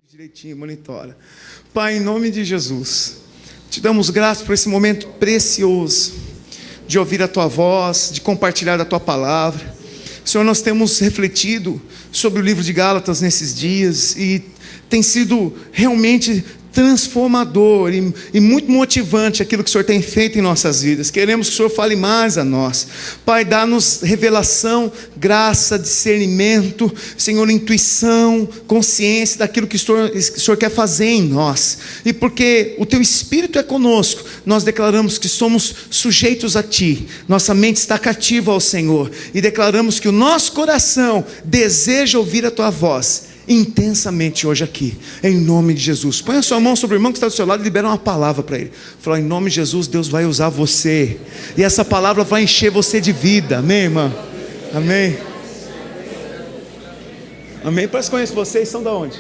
Direitinho, monitora. Pai, em nome de Jesus, te damos graças por esse momento precioso de ouvir a Tua voz, de compartilhar a Tua palavra. Senhor, nós temos refletido sobre o livro de Gálatas nesses dias e tem sido realmente transformador e muito motivante aquilo que o Senhor tem feito em nossas vidas. Queremos que o Senhor fale mais a nós. Pai, dá-nos revelação, graça, discernimento, Senhor, intuição, consciência daquilo que o Senhor quer fazer em nós. E porque o Teu Espírito é conosco, nós declaramos que somos sujeitos a Ti. Nossa mente está cativa ao Senhor. E declaramos que o nosso coração deseja ouvir a Tua voz intensamente hoje aqui, em nome de Jesus. Põe a sua mão sobre o irmão que está do seu lado e libera uma palavra para ele. Fala, em nome de Jesus, Deus vai usar você, e essa palavra vai encher você de vida. Amém, irmã? Amém? Amém? Parece que conheço vocês. São da onde?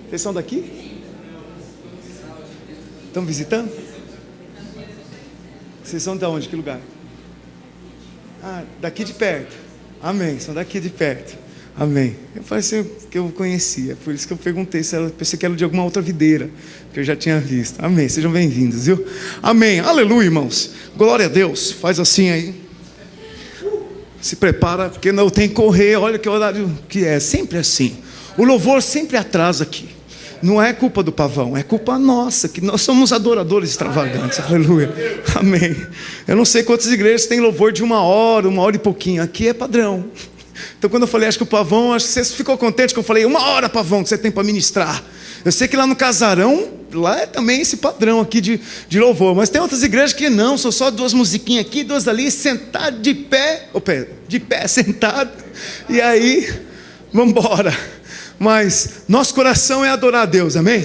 Vocês são daqui? Estão visitando? Vocês são da onde? Que lugar? Ah, daqui de perto. Amém, são daqui de perto. Amém. Eu falei que eu conhecia, por isso que eu perguntei se ela, pensei que era de alguma outra videira, que eu já tinha visto. Amém, sejam bem-vindos, viu? Amém, aleluia, irmãos. Glória a Deus. Faz assim aí. Se prepara, porque não tem que correr. Olha que horário que é, sempre assim. O louvor sempre atrasa aqui. Não é culpa do pavão, é culpa nossa, que nós somos adoradores extravagantes. Aleluia. Amém. Eu não sei quantas igrejas têm louvor de 1 hora e pouquinho. Aqui é padrão. Então quando eu falei, acho que o pavão, acho que você ficou contente que eu falei, 1 hora, pavão, que você tem para ministrar. Eu sei que lá no casarão, lá é também esse padrão aqui de louvor. Mas tem outras igrejas que não, são só 2 musiquinhas aqui, 2 ali, sentado de pé, sentado, e aí, vamos embora. Mas nosso coração é adorar a Deus, amém?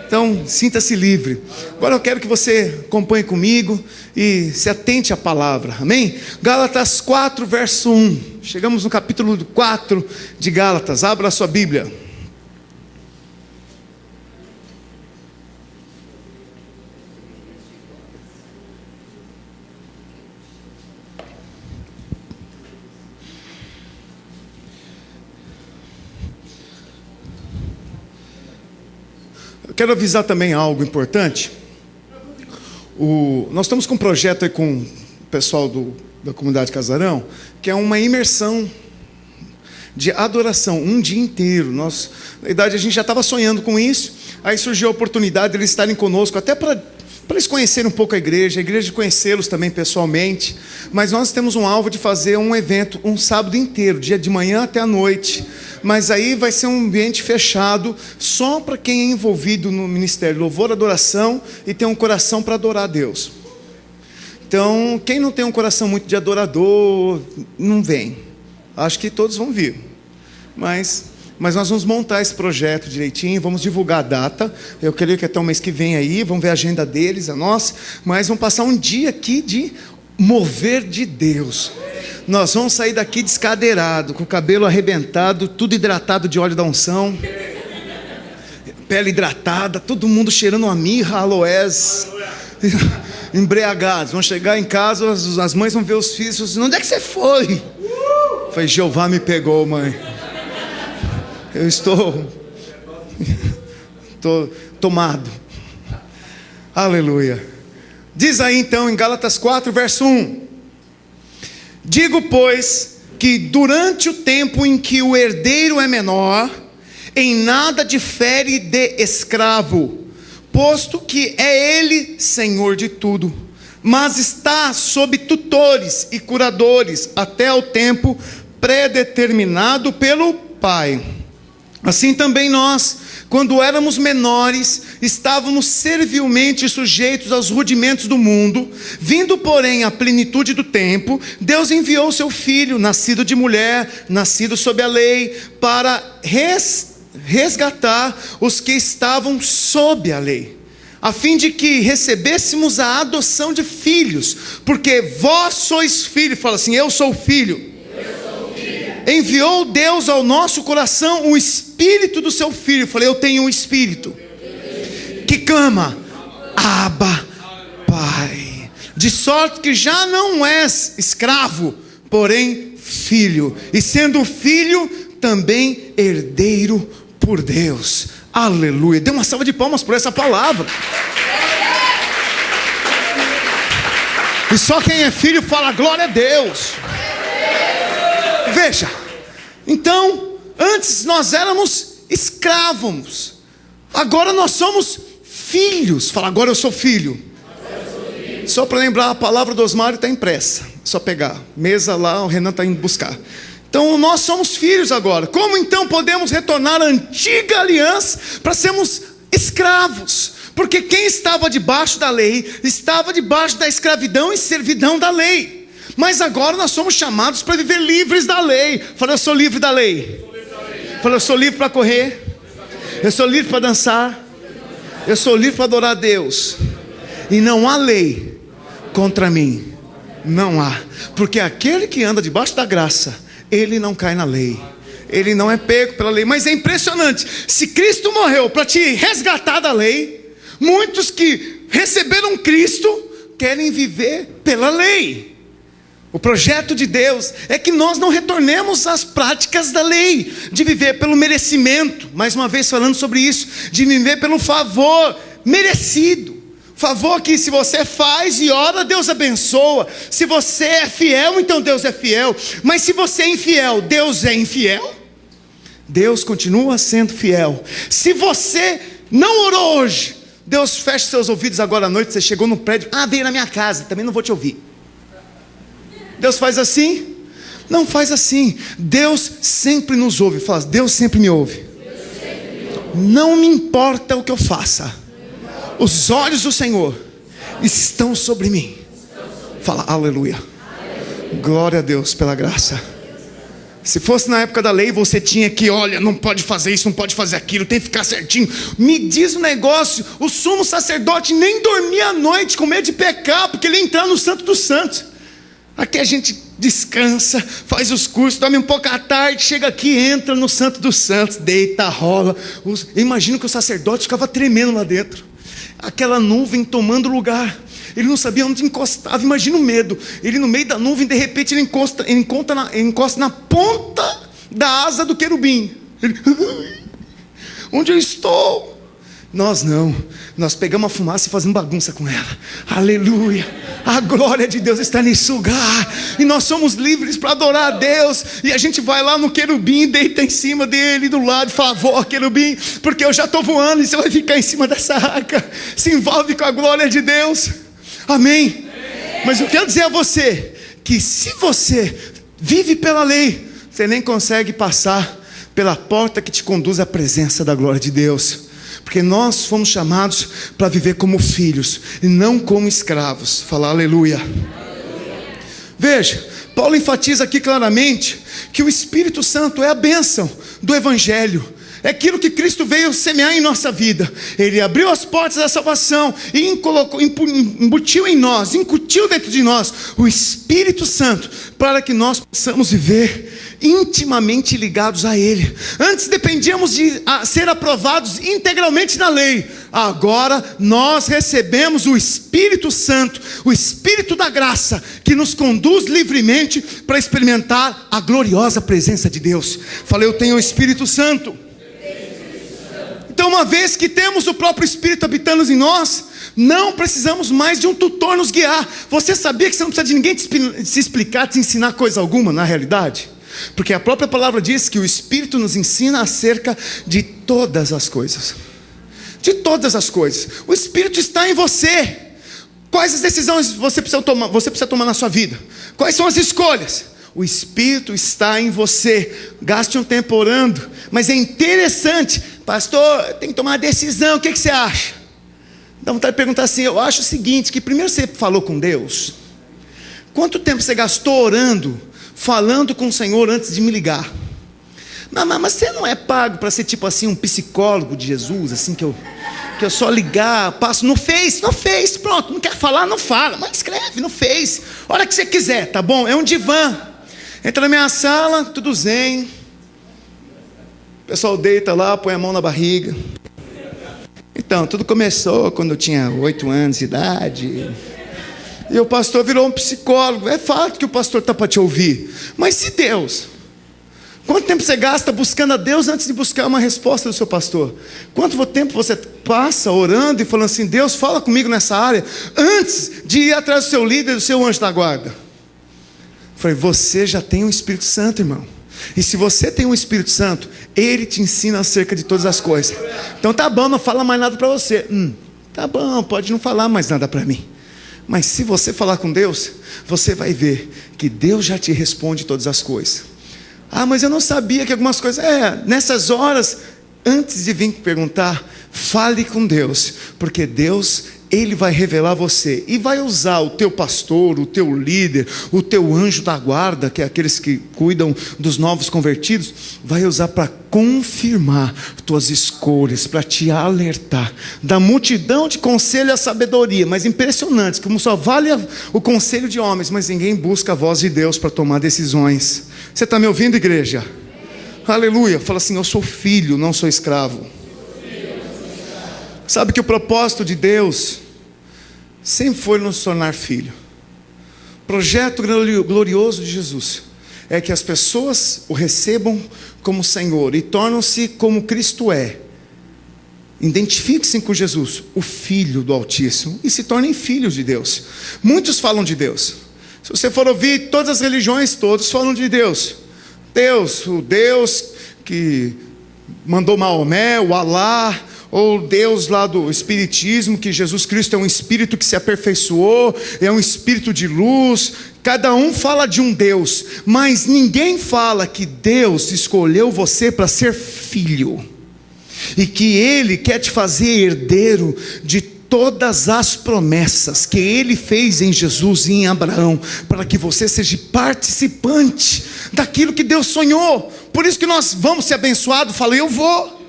Então, sinta-se livre. Agora eu quero que você acompanhe comigo e se atente à palavra, amém? Gálatas 4, verso 1. Chegamos no capítulo 4 de Gálatas. Abra a sua Bíblia. Eu quero avisar também algo importante. Nós estamos com um projeto aí com o pessoal da comunidade Casarão, que é uma imersão de adoração, um dia inteiro. Na verdade, a gente já estava sonhando com isso, aí surgiu a oportunidade de eles estarem conosco, até para eles conhecerem um pouco a igreja conhecê-los também pessoalmente. Mas nós temos um alvo de fazer um evento, um sábado inteiro, dia de manhã até a noite. Mas aí vai ser um ambiente fechado, só para quem é envolvido no ministério louvor, adoração, e tem um coração para adorar a Deus. Então, quem não tem um coração muito de adorador, não vem. Acho que todos vão vir. Mas nós vamos montar esse projeto direitinho, vamos divulgar a data. Eu creio que até o mês que vem aí, vamos ver a agenda deles, a nossa. Mas vamos passar um dia aqui de mover de Deus. Nós vamos sair daqui descadeirado, com o cabelo arrebentado, tudo hidratado de óleo da unção, pele hidratada, todo mundo cheirando uma mirra, aloés, embriagados. Vão chegar em casa, as mães vão ver os filhos e falam, onde é que você foi? Eu falei, Jeová me pegou, mãe. Eu estou tomado. Aleluia. Diz aí então em Gálatas 4, verso 1. Digo, pois, que durante o tempo em que o herdeiro é menor, em nada difere de escravo, posto que é ele senhor de tudo, mas está sob tutores e curadores até o tempo predeterminado pelo Pai. Assim também nós, quando éramos menores, estávamos servilmente sujeitos aos rudimentos do mundo. Vindo, porém, à plenitude do tempo, Deus enviou seu Filho, nascido de mulher, nascido sob a lei, para resgatar os que estavam sob a lei, a fim de que recebêssemos a adoção de filhos, porque vós sois filhos. Fala assim, eu sou filho. Enviou Deus ao nosso coração o Espírito do seu Filho. Eu falei, eu tenho um Espírito que clama, Abba, Pai. De sorte que já não és escravo, porém filho. E sendo filho, também herdeiro por Deus. Aleluia. Dê uma salva de palmas por essa palavra. E só quem é filho fala glória a Deus. Veja, então, antes nós éramos escravos, agora nós somos filhos. Fala, agora eu sou filho. Só para lembrar, a palavra do Osmário está impressa, só pegar, mesa lá, o Renan está indo buscar. Então nós somos filhos agora. Como então podemos retornar à antiga aliança para sermos escravos? Porque quem estava debaixo da lei, estava debaixo da escravidão e servidão da lei. Mas agora nós somos chamados para viver livres da lei. Fala, eu sou livre da lei. Fala, eu sou livre para correr. Eu sou livre para dançar. Eu sou livre para adorar a Deus. E não há lei contra mim. Não há. Porque aquele que anda debaixo da graça, ele não cai na lei. Ele não é pego pela lei. Mas é impressionante. Se Cristo morreu para te resgatar da lei, muitos que receberam Cristo querem viver pela lei. O projeto de Deus é que nós não retornemos às práticas da lei, de viver pelo merecimento, mais uma vez falando sobre isso, de viver pelo favor merecido. Favor que se você faz e ora, Deus abençoa. Se você é fiel, então Deus é fiel. Mas se você é infiel, Deus é infiel? Deus continua sendo fiel. Se você não orou hoje, Deus fecha seus ouvidos agora à noite. Você chegou no prédio, veio na minha casa, também não vou te ouvir. Deus faz assim? Não faz assim. Deus sempre nos ouve. Fala, Deus sempre me ouve. Não me importa o que eu faça, os olhos do Senhor estão sobre mim. Fala, aleluia. Glória a Deus pela graça. Se fosse na época da lei, você tinha que, olha, não pode fazer isso, não pode fazer aquilo, tem que ficar certinho. Me diz um negócio, o sumo sacerdote nem dormia à noite com medo de pecar, porque ele ia entrar no Santo dos Santos. Aqui a gente descansa, faz os cursos, dorme um pouco à tarde, chega aqui, entra no Santo dos Santos, deita, rola. Imagino que o sacerdote ficava tremendo lá dentro. Aquela nuvem tomando lugar. Ele não sabia onde encostava. Imagina o medo. Ele no meio da nuvem, de repente ele encosta na ponta da asa do querubim. Ele, onde eu estou? Nós não. Nós pegamos a fumaça e fazemos bagunça com ela. Aleluia. A glória de Deus está nesse lugar. E nós somos livres para adorar a Deus. E a gente vai lá no querubim, deita em cima dele, do lado, e fala, vó, querubim, porque eu já estou voando e você vai ficar em cima dessa arca. Se envolve com a glória de Deus. Amém. Mas eu quero dizer a você que se você vive pela lei, você nem consegue passar pela porta que te conduz à presença da glória de Deus. Porque nós fomos chamados para viver como filhos e não como escravos. Fala aleluia. Veja, Paulo enfatiza aqui claramente que o Espírito Santo é a bênção do Evangelho. É aquilo que Cristo veio semear em nossa vida. Ele abriu as portas da salvação e embutiu em nós, incutiu dentro de nós o Espírito Santo, para que nós possamos viver intimamente ligados a Ele. Antes dependíamos de ser aprovados integralmente na lei. Agora nós recebemos o Espírito Santo, o Espírito da graça, que nos conduz livremente para experimentar a gloriosa presença de Deus. Falei, eu tenho o Espírito Santo. Então, uma vez que temos o próprio Espírito habitando em nós, não precisamos mais de um tutor nos guiar. Você sabia que você não precisa de ninguém te explicar, te ensinar coisa alguma na realidade? Porque a própria palavra diz que o Espírito nos ensina acerca de todas as coisas. De todas as coisas. O Espírito está em você. Quais as decisões você precisa tomar na sua vida? Quais são as escolhas? O Espírito está em você. Gaste um tempo orando. Mas é interessante, pastor, tem que tomar uma decisão. O que você acha? Dá vontade de perguntar assim. Eu acho o seguinte, que primeiro você falou com Deus. Quanto tempo você gastou orando, falando com o Senhor antes de me ligar? Mas você não é pago para ser tipo assim um psicólogo de Jesus, assim que eu só ligar, passo no Face, pronto, não quer falar, não fala, mas escreve no Face, hora que você quiser, tá bom? É um divã. Entra na minha sala, tudo zen. O pessoal deita lá, põe a mão na barriga. Então, tudo começou quando eu tinha 8 anos de idade. E o pastor virou um psicólogo. É fato que o pastor está para te ouvir. Mas se Deus Quanto tempo você gasta buscando a Deus antes de buscar uma resposta do seu pastor? Quanto tempo você passa orando e falando assim: Deus, fala comigo nessa área, antes de ir atrás do seu líder, do seu anjo da guarda? Falei, você já tem o Espírito Santo, irmão. E se você tem o Espírito Santo, Ele te ensina acerca de todas as coisas. Então tá bom, não fala mais nada para você. Tá bom, pode não falar mais nada para mim. Mas se você falar com Deus, você vai ver que Deus já te responde todas as coisas. Ah, mas eu não sabia que algumas coisas... nessas horas, antes de vir perguntar, fale com Deus. Porque Deus, Ele vai revelar a você. E vai usar o teu pastor, o teu líder, o teu anjo da guarda, que é aqueles que cuidam dos novos convertidos, vai usar para confirmar tuas escolhas, para te alertar. Da multidão de conselho à sabedoria, mas impressionante, como só vale o conselho de homens, mas ninguém busca a voz de Deus para tomar decisões. Você está me ouvindo, igreja? Aleluia. Fala assim: eu sou filho, não sou escravo. Sabe que o propósito de Deus sempre foi nos tornar filho. O projeto glorioso de Jesus é que as pessoas o recebam como Senhor e tornam-se como Cristo é. Identifiquem-se com Jesus, o Filho do Altíssimo, e se tornem filhos de Deus. Muitos falam de Deus. Se você for ouvir todas as religiões, todos falam de Deus. Deus, o Deus que mandou Maomé, o Alá, ou Deus lá do Espiritismo, que Jesus Cristo é um Espírito que se aperfeiçoou, é um Espírito de luz. Cada um fala de um Deus, mas ninguém fala que Deus escolheu você para ser filho, e que Ele quer te fazer herdeiro de todas as promessas que Ele fez em Jesus e em Abraão, para que você seja participante daquilo que Deus sonhou. Por isso que nós vamos ser abençoados. Falei, eu vou.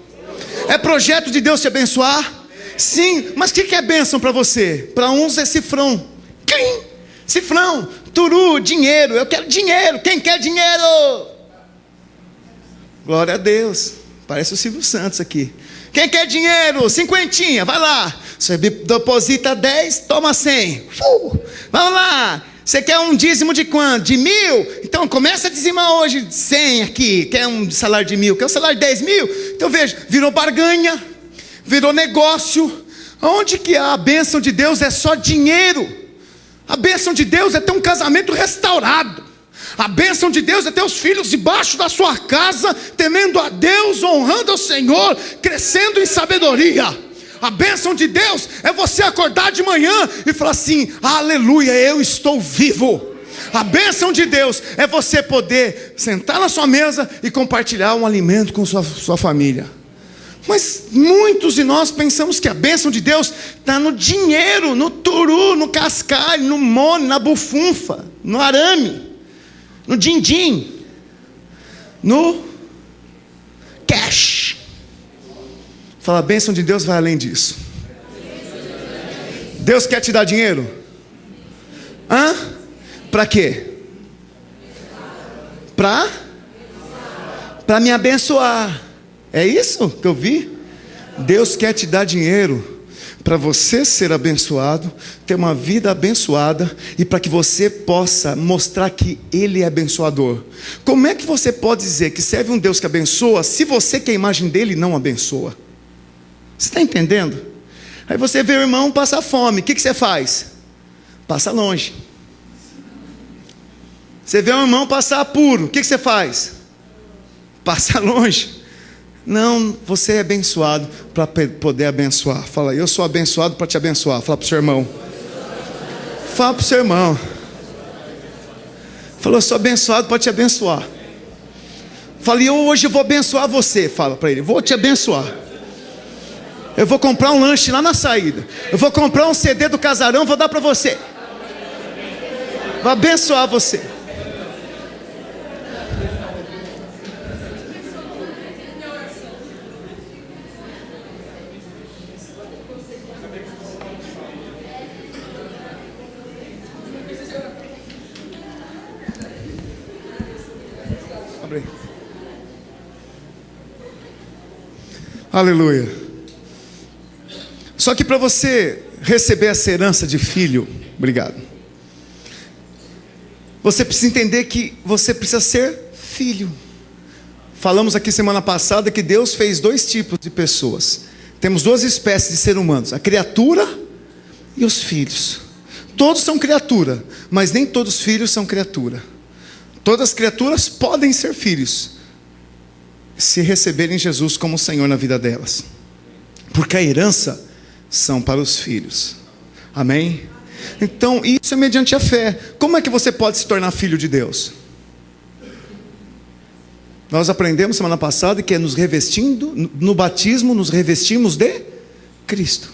É projeto de Deus te abençoar? Sim, mas o que é bênção para você? Para uns é cifrão. Clim! Cifrão, turu, dinheiro. Eu quero dinheiro. Quem quer dinheiro? Glória a Deus. Parece o Silvio Santos aqui. Quem quer dinheiro? Cinquentinha, vai lá. Você deposita 10, toma 100. Vamos lá. Você quer um dízimo de quanto? De 1.000? Então começa a dizimar hoje 100 aqui. Quer um salário de 1.000? Quer um salário de 10.000? Então veja, virou barganha, virou negócio. Onde que a bênção de Deus é só dinheiro? A bênção de Deus é ter um casamento restaurado. A bênção de Deus é ter os filhos debaixo da sua casa, temendo a Deus, honrando ao Senhor, crescendo em sabedoria. A bênção de Deus é você acordar de manhã e falar assim: aleluia, eu estou vivo. A bênção de Deus é você poder sentar na sua mesa e compartilhar um alimento com sua família. Mas muitos de nós pensamos que a bênção de Deus está no dinheiro, no turu, no cascalho, no mone, na bufunfa, no arame, no din-din, no cash. Fala, a bênção de Deus vai além disso. Deus quer te dar dinheiro? Para quê? Para me abençoar. É isso que eu vi? Deus quer te dar dinheiro para você ser abençoado, ter uma vida abençoada, e para que você possa mostrar que Ele é abençoador. Como é que você pode dizer que serve um Deus que abençoa, se você que é a imagem dele não abençoa? Você está entendendo? Aí você vê o irmão passar fome, o que você faz? Passa longe. Você vê o irmão passar apuro, o que você faz? Passa longe. Não, você é abençoado para poder abençoar. Fala, eu sou abençoado para te abençoar. Fala para o seu irmão. Fala para o seu irmão. Fala, eu sou abençoado para te abençoar. Fala, e hoje eu vou abençoar você. Fala para ele, vou te abençoar. Eu vou comprar um lanche lá na saída. Eu vou comprar um CD do Casarão, vou dar para você. Vou abençoar você. Aleluia. Só que para você receber essa herança de filho, obrigado, você precisa entender que você precisa ser filho. falamos aqui semana passada que Deus fez 2 tipos de pessoas. Temos 2 espécies de seres humanos: a criatura e os filhos. Todos são criatura, mas nem todos os filhos são criatura. Todas as criaturas podem ser filhos, se receberem Jesus como Senhor na vida delas, porque a herança são para os filhos. Amém? Então isso é mediante a fé. Como é que você pode se tornar filho de Deus? Nós aprendemos semana passada que é nos revestindo, no batismo nos revestimos de Cristo,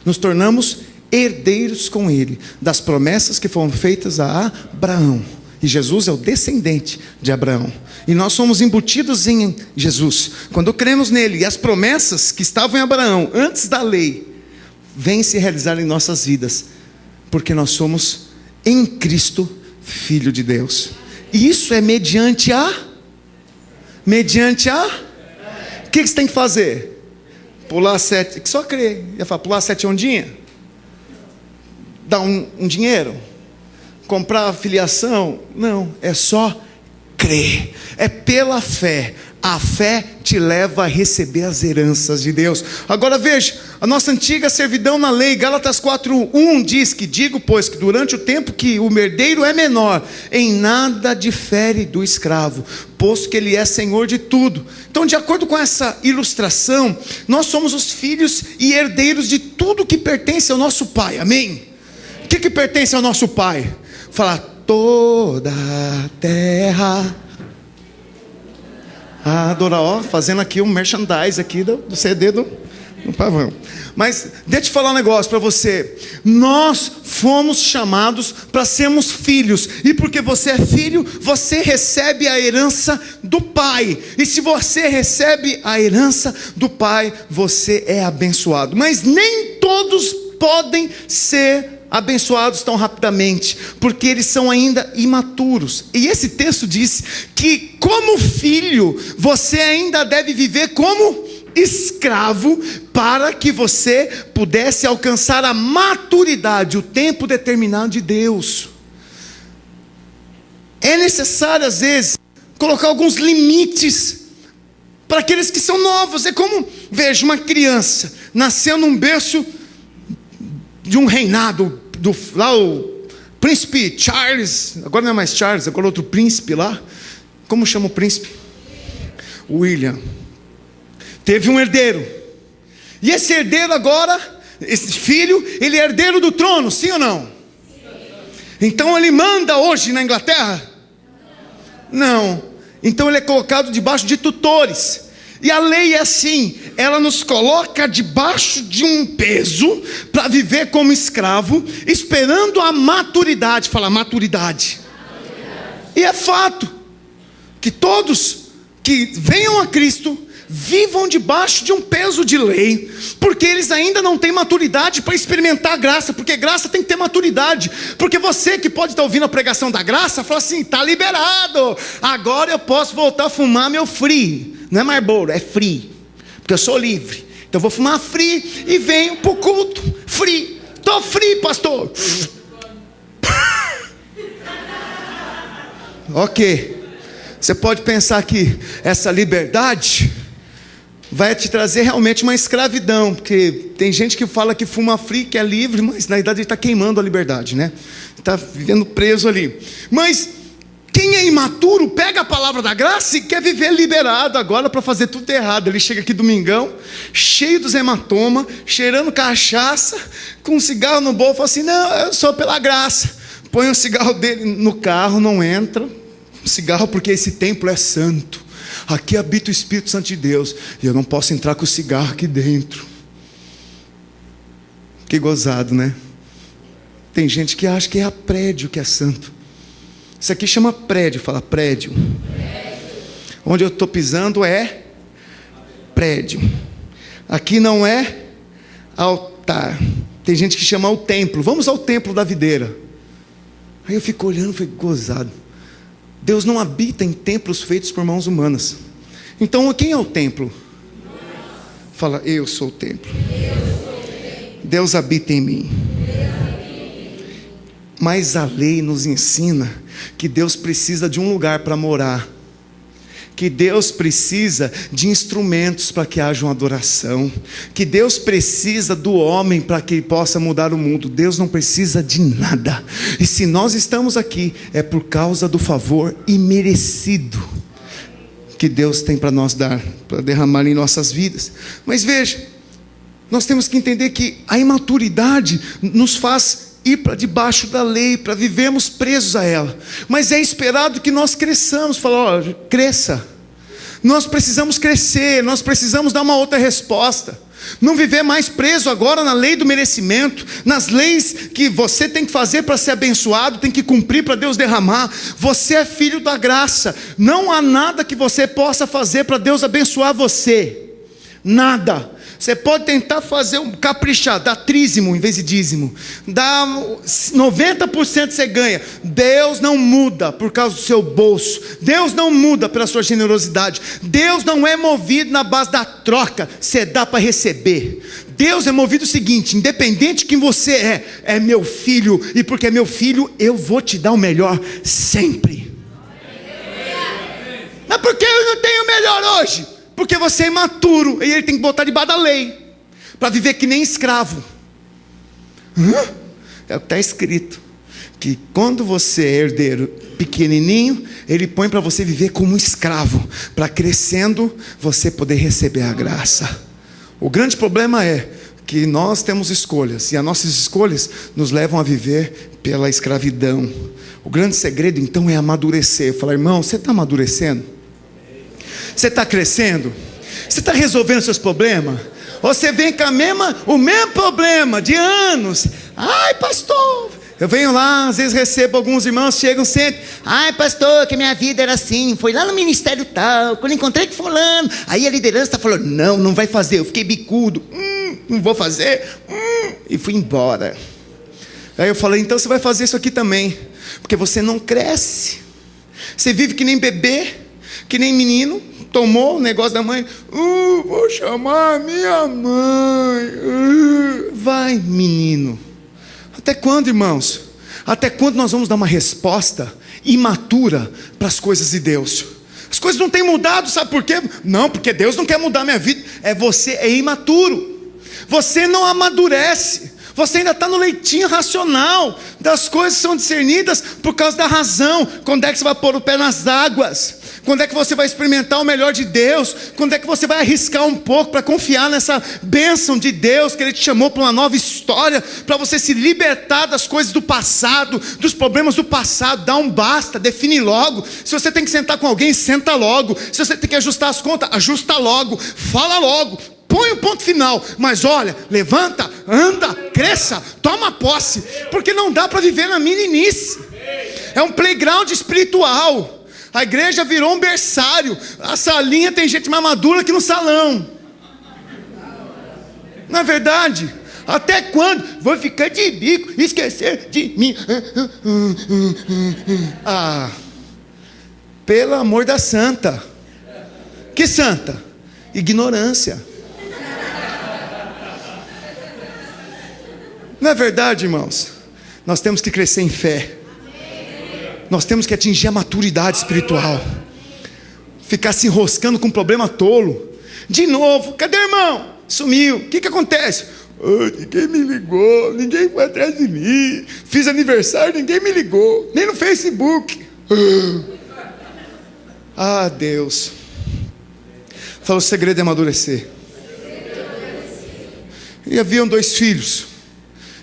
nos tornamos herdeiros com Ele das promessas que foram feitas a Abraão. E Jesus é o descendente de Abraão, e nós somos embutidos em Jesus. Quando cremos nele, e as promessas que estavam em Abraão antes da lei vêm se realizar em nossas vidas, porque nós somos em Cristo filho de Deus. E isso é mediante a o que você tem que fazer? Pular 7, só crer. Ia falar, pular 7 ondinhas? Dar um dinheiro? Comprar filiação? Não, é só crer. É pela fé. A fé te leva a receber as heranças de Deus. Agora veja, a nossa antiga servidão na lei, Gálatas 4:1 diz que: digo, pois, que durante o tempo que o herdeiro é menor, em nada difere do escravo, posto que ele é senhor de tudo. Então, de acordo com essa ilustração, nós somos os filhos e herdeiros de tudo que pertence ao nosso Pai. Amém? O que pertence ao nosso Pai? Fala, toda a terra adorar, ó, fazendo aqui um merchandise aqui do CD do pavão. Mas deixa eu falar um negócio para você. Nós fomos chamados para sermos filhos, e porque você é filho, você recebe a herança do Pai. E se você recebe a herança do Pai, você é abençoado. Mas nem todos podem ser abençoados tão rapidamente, porque eles são ainda imaturos. E esse texto diz que, como filho, você ainda deve viver como escravo, para que você pudesse alcançar a maturidade, o tempo determinado de Deus. É necessário, às vezes, colocar alguns limites para aqueles que são novos. É como, veja, uma criança nasceu num berço de um reinado, lá o príncipe Charles, agora não é mais Charles, agora outro príncipe lá. Como chama o príncipe? William. Teve um herdeiro, e esse herdeiro agora, esse filho, ele é herdeiro do trono, sim ou não? Então ele manda hoje na Inglaterra? Não. Então ele é colocado debaixo de tutores. E a lei é assim, ela nos coloca debaixo de um peso para viver como escravo, esperando a maturidade. Fala, maturidade. E é fato que todos que venham a Cristo vivam debaixo de um peso de lei, porque eles ainda não têm maturidade para experimentar a graça, porque graça tem que ter maturidade. Porque você que pode estar ouvindo a pregação da graça, fala assim, está liberado, agora eu posso voltar a fumar meu free. Não é Marlboro, é free, porque eu sou livre. Então eu vou fumar free e venho para o culto free. Estou free, pastor. Ok. Você pode pensar que essa liberdade vai te trazer realmente uma escravidão, porque tem gente que fala que fuma free, que é livre, mas na verdade ele está queimando a liberdade, né? Está vivendo preso ali. Mas quem é imaturo pega a palavra da graça e quer viver liberado agora para fazer tudo errado. Ele chega aqui domingão, cheio dos hematomas, cheirando cachaça, com um cigarro no bolso, fala assim, não, eu sou pela graça. Põe o cigarro dele no carro, não entra, cigarro, porque esse templo é santo. Aqui habita o Espírito Santo de Deus, e eu não posso entrar com o cigarro aqui dentro. Que gozado, né? Tem gente que acha que é a prédio que é santo. Isso aqui chama prédio, fala prédio. Onde eu estou pisando é prédio. Aqui não é altar. Tem gente que chama o templo. Vamos ao templo da videira. Aí eu fico olhando, fico gozado. Deus não habita em templos feitos por mãos humanas. Então quem é o templo? Fala, eu sou o templo. Deus habita em mim. Mas a lei nos ensina que Deus precisa de um lugar para morar. que Deus precisa de instrumentos para que haja uma adoração, que Deus precisa do homem para que ele possa mudar o mundo. Deus não precisa de nada, e se nós estamos aqui, é por causa do favor imerecido que Deus tem para nós dar, para derramar em nossas vidas. Mas veja, nós temos que entender que a imaturidade nos faz ir para debaixo da lei, para vivermos presos a ela. Mas é esperado que nós cresçamos. Falar, cresça. Nós precisamos crescer, nós precisamos dar uma outra resposta. Não viver mais preso agora na lei do merecimento, nas leis que você tem que fazer para ser abençoado, tem que cumprir para Deus derramar. Você é filho da graça. Não há nada que você possa fazer para Deus abençoar você. Nada. Você pode tentar fazer caprichar, dar trízimo em vez de dízimo, dá 90% você ganha. Deus não muda por causa do seu bolso. Deus não muda pela sua generosidade. Deus não é movido na base da troca. Você dá para receber. Deus é movido o seguinte: independente de quem você é meu filho, e porque é meu filho, eu vou te dar o melhor sempre. Mas por que eu não tenho o melhor hoje? Porque você é imaturo, e ele tem que botar debaixo da lei, para viver que nem escravo. É o que está escrito, que quando você é herdeiro pequenininho, ele põe para você viver como um escravo, para crescendo, você poder receber a graça. O grande problema é que nós temos escolhas, e as nossas escolhas nos levam a viver pela escravidão. O grande segredo então é amadurecer. Eu falo, irmão, você está amadurecendo? Você está crescendo? Você está resolvendo seus problemas? Ou você vem com o mesmo problema de anos? Ai, pastor, eu venho lá, às vezes recebo alguns irmãos, chegam sempre. Ai, pastor, que minha vida era assim, foi lá no ministério tal, quando encontrei com fulano, aí a liderança está falando, não vai fazer. Eu fiquei bicudo, não vou fazer, e fui embora. Aí eu falei, então você vai fazer isso aqui também, porque você não cresce. Você vive que nem bebê, que nem menino. Tomou o negócio da mãe, vou chamar a minha mãe. Vai, menino. Até quando, irmãos? Até quando nós vamos dar uma resposta imatura para as coisas de Deus? As coisas não têm mudado, sabe por quê? Não, porque Deus não quer mudar a minha vida. Você é imaturo. Você não amadurece. Você ainda está no leitinho racional. Das coisas são discernidas por causa da razão. Quando é que você vai pôr o pé nas águas? Quando é que você vai experimentar o melhor de Deus? Quando é que você vai arriscar um pouco para confiar nessa bênção de Deus, que Ele te chamou para uma nova história, para você se libertar das coisas do passado, dos problemas do passado? Dá um basta, define logo. Se você tem que sentar com alguém, senta logo. Se você tem que ajustar as contas, ajusta logo. Fala logo. Põe um ponto final. Mas olha, levanta, anda, cresça, toma posse, porque não dá para viver na meninice. É um playground espiritual. A igreja virou um berçário. A salinha tem gente mais madura que no salão. Não é verdade? Até quando? Vou ficar de bico, esquecer de mim. Pelo amor da santa. Que santa? Ignorância. Não é verdade, irmãos? Nós temos que crescer em fé. Nós temos que atingir a maturidade espiritual. Ficar se enroscando com um problema tolo. De novo, cadê o irmão? Sumiu. O que acontece? Ninguém me ligou, ninguém foi atrás de mim. Fiz aniversário, ninguém me ligou, nem no Facebook. Deus. Fala, o segredo é amadurecer. E haviam 2 filhos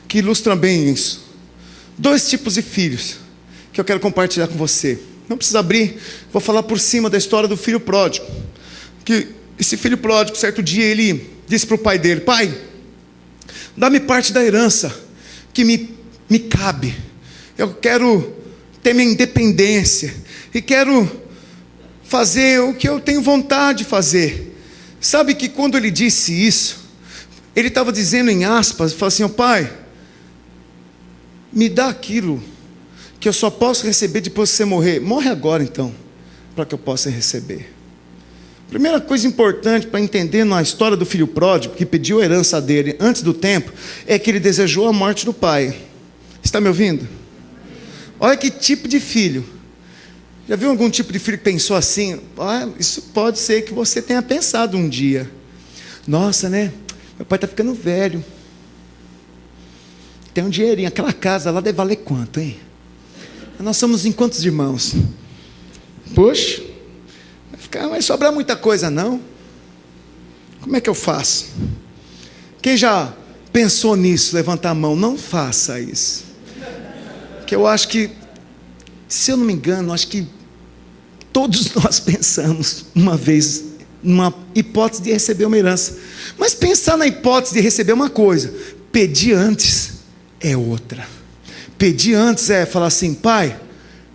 que ilustram bem isso. 2 tipos de filhos que eu quero compartilhar com você. Não precisa abrir, vou falar por cima da história do filho pródigo. Que esse filho pródigo, certo dia, ele disse para o pai dele: pai, dá-me parte da herança que me cabe. Eu quero ter minha independência e quero fazer o que eu tenho vontade de fazer. Sabe que quando ele disse isso, ele estava dizendo em aspas, falou assim: pai, me dá aquilo que eu só posso receber depois que você morrer. Morre agora então, para que eu possa receber. Primeira coisa importante para entender na história do filho pródigo, que pediu a herança dele antes do tempo, é que ele desejou a morte do pai. Está me ouvindo? Olha que tipo de filho. Já viu algum tipo de filho que pensou assim? Isso pode ser que você tenha pensado um dia. Nossa, né? Meu pai está ficando velho. Tem um dinheirinho. Aquela casa lá deve valer quanto, hein? Nós somos em quantos irmãos? Poxa, vai sobrar muita coisa, não? Como é que eu faço? Quem já pensou nisso? Levanta a mão. Não faça isso. Porque eu acho que, se eu não me engano, acho que todos nós pensamos uma vez numa hipótese de receber uma herança. Mas pensar na hipótese de receber uma coisa, pedir antes é outra. Pedir antes é falar assim: pai,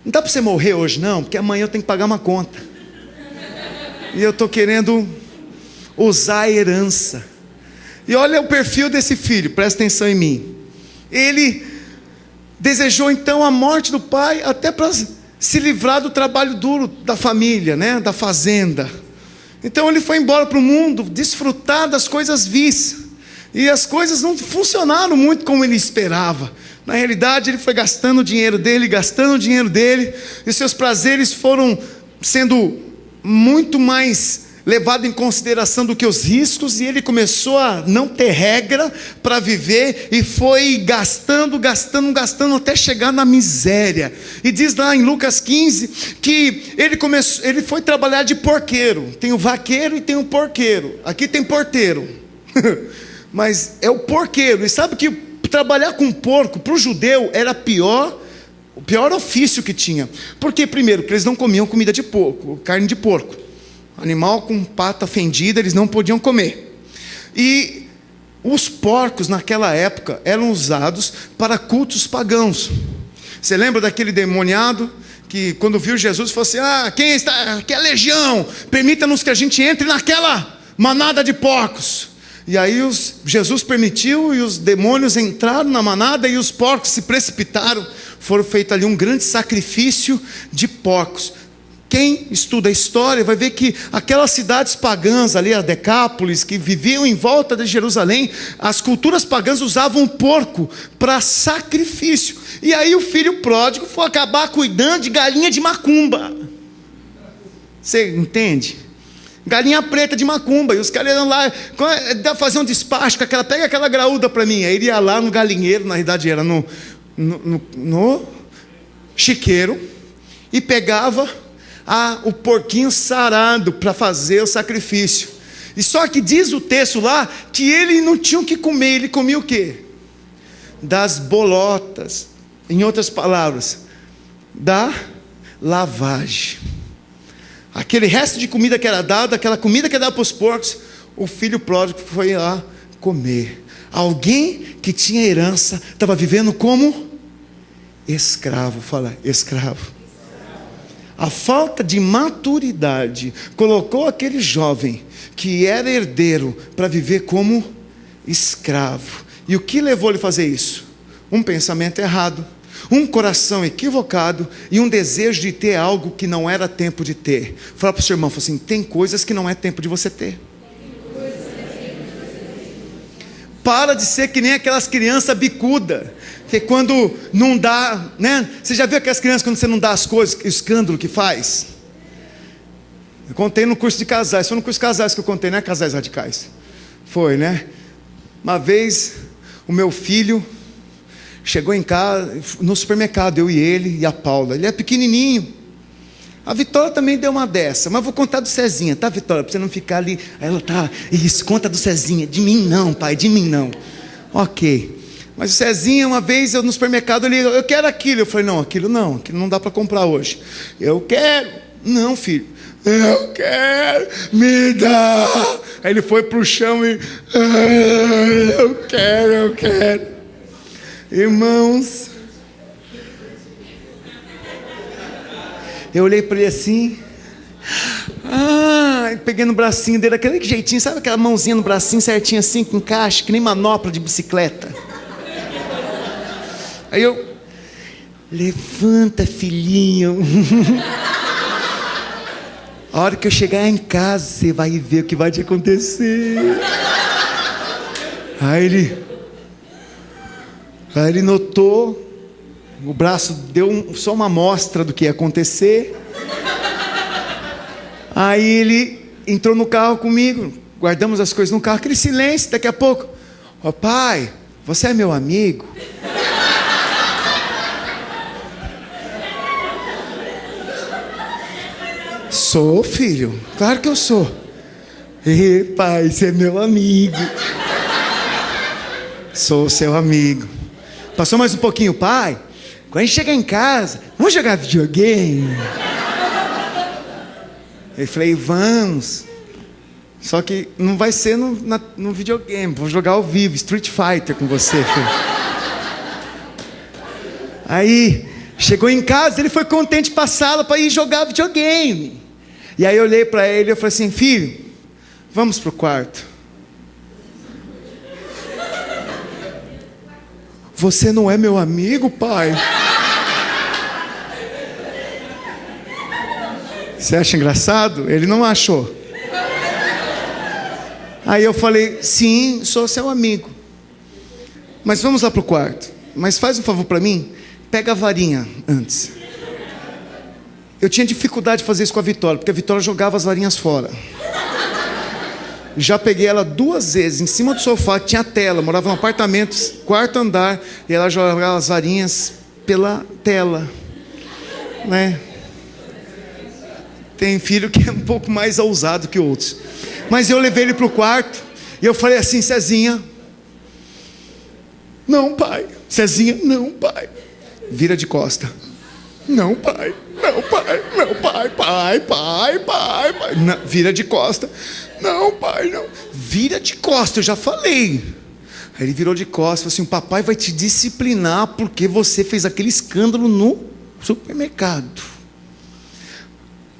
não dá para você morrer hoje não, porque amanhã eu tenho que pagar uma conta. E eu estou querendo usar a herança. E olha o perfil desse filho, presta atenção em mim. Ele desejou então a morte do pai, até para se livrar do trabalho duro da família, né? Da fazenda. Então ele foi embora para o mundo, desfrutar das coisas vis. E as coisas não funcionaram muito como ele esperava. Na realidade, ele foi gastando o dinheiro dele, e seus prazeres foram sendo muito mais levados em consideração do que os riscos, e ele começou a não ter regra para viver, e foi gastando, até chegar na miséria. E diz lá em Lucas 15, que ele foi trabalhar de porqueiro. Tem o vaqueiro e tem o porqueiro. Aqui tem porteiro. Mas é o porqueiro. E sabe que trabalhar com porco, para o judeu, era o pior ofício que tinha. Porque, primeiro, que eles não comiam comida de porco, carne de porco. Animal com pata fendida, eles não podiam comer. E os porcos, naquela época, eram usados para cultos pagãos. Você lembra daquele demoniado que, quando viu Jesus, falou assim: quem está? Aqui é a legião, permita-nos que a gente entre naquela manada de porcos. E aí Jesus permitiu, e os demônios entraram na manada, e os porcos se precipitaram. Foram feito ali um grande sacrifício de porcos. Quem estuda a história vai ver que aquelas cidades pagãs ali, a Decápolis, que viviam em volta de Jerusalém, as culturas pagãs usavam o porco para sacrifício. E aí o filho pródigo foi acabar cuidando de galinha de macumba. Você entende? Galinha preta de macumba. E os caras iam lá, fazer um despacho, pega aquela graúda para mim. Aí ele ia lá no galinheiro, na verdade era no chiqueiro, e pegava o porquinho sarado para fazer o sacrifício. E só que diz o texto lá que ele não tinha o que comer. Ele comia o quê? Das bolotas. Em outras palavras, da lavagem. Aquele resto de comida que era dado, aquela comida que era dada para os porcos, o filho pródigo foi lá comer. Alguém que tinha herança estava vivendo como escravo. Fala, escravo. A falta de maturidade colocou aquele jovem que era herdeiro para viver como escravo. E o que levou ele a fazer isso? Um pensamento errado, um coração equivocado e um desejo de ter algo que não era tempo de ter. Fala para o seu irmão, fala assim: tem coisas que não é tempo de você ter. Para de ser que nem aquelas crianças bicudas, que quando não dá, né? Você já viu aquelas crianças quando você não dá as coisas, o escândalo que faz? Eu contei no curso de casais, foi no curso de casais que eu contei, não é casais radicais? Foi, né? Uma vez, o meu filho chegou em casa, no supermercado, eu e ele e a Paula. Ele é pequenininho. A Vitória também deu uma dessa, mas vou contar do Cezinha, tá, Vitória? Para você não ficar ali. Aí ela, tá, isso, conta do Cezinha. De mim não, pai, de mim não. Ok. Mas o Cezinha, uma vez, eu no supermercado, eu quero aquilo. Eu falei, aquilo não dá para comprar hoje. Eu quero. Não, filho. Eu quero, me dá. Aí ele foi para o chão e, eu quero. Irmãos, eu olhei para ele assim, peguei no bracinho dele, aquele jeitinho, sabe aquela mãozinha no bracinho certinho assim, que encaixa, que nem manopla de bicicleta. Aí eu, levanta, filhinho. A hora que eu chegar em casa, você vai ver o que vai te acontecer. Aí ele notou O braço deu só uma amostra do que ia acontecer. Aí ele entrou no carro comigo, guardamos as coisas no carro, aquele silêncio, daqui a pouco: ó pai, você é meu amigo? Sou, filho, claro que eu sou. E pai, você é meu amigo. Sou seu amigo. Passou mais um pouquinho: pai, quando a gente chegar em casa, vamos jogar videogame? Eu falei: vamos. Só que não vai ser no videogame, vou jogar ao vivo, Street Fighter com você, filho. Aí, chegou em casa, ele foi contente para a sala para ir jogar videogame. E aí eu olhei para ele e eu falei assim: filho, vamos pro quarto. Você não é meu amigo, pai? Você acha engraçado? Ele não achou. Aí eu falei: sim, sou seu amigo, mas vamos lá pro quarto. Mas faz um favor para mim, pega a varinha antes. Eu tinha dificuldade de fazer isso com a Vitória, porque a Vitória jogava as varinhas fora. Já peguei ela 2 vezes em cima do sofá, que tinha tela, morava num apartamento, 4º andar, e ela jogava as varinhas pela tela, né? Tem filho que é um pouco mais ousado que outros. Mas eu levei ele para o quarto e eu falei assim: Cezinha, não pai. Cezinha, não pai. Vira de costa. Não pai, não pai, não pai, pai. Não, vira de costa. Não pai, não. Vira de costa, eu já falei. Aí ele virou de costas e falou assim: o papai vai te disciplinar porque você fez aquele escândalo no supermercado.